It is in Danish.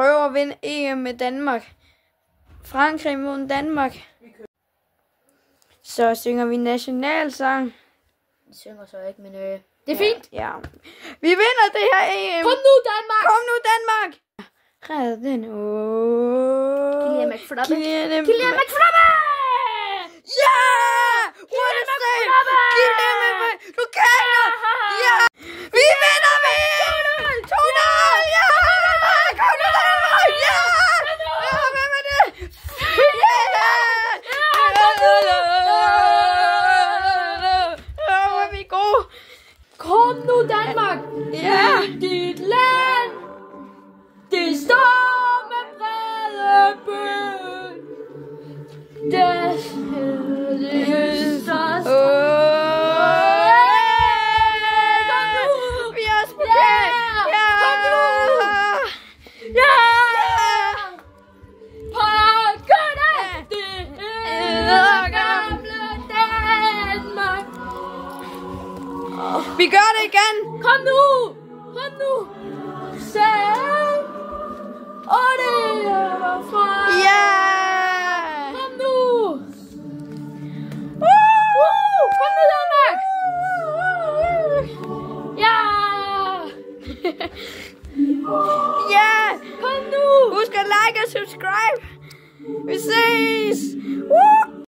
prøve at vinde EM med Danmark. Frankrig mod Danmark. Så synger vi nationalsang. Vi synger så ikke, men det er fint. Ja. Vi vinder det her EM. Kom nu, Danmark! Kom nu, Danmark! Red den. Kylian McFlurry. Kylian McFlurry! Ja! What a save! Kylian McFlurry! Du kan det! Ja! Vi vinder VM! 2-0! Ja! Kom nu, Danmark! Ja! Ja, hvem er det? Ja! Hvor er vi gode! Kom nu, Danmark! Ja! Dit land! Det står med brede bøn. Det største. Kom nu! Vi er pokal! Ja! Kom nu! Ja! Pakkerne! Det er gamle Danmark. Vi gør det igen! Kom nu! Kom nu! Selv! Og det er fra! Ja! Kom nu! Kom nu, Danmark! Ja! Ja! Kom nu! Husk at like og subscribe! Vi ses! Woo!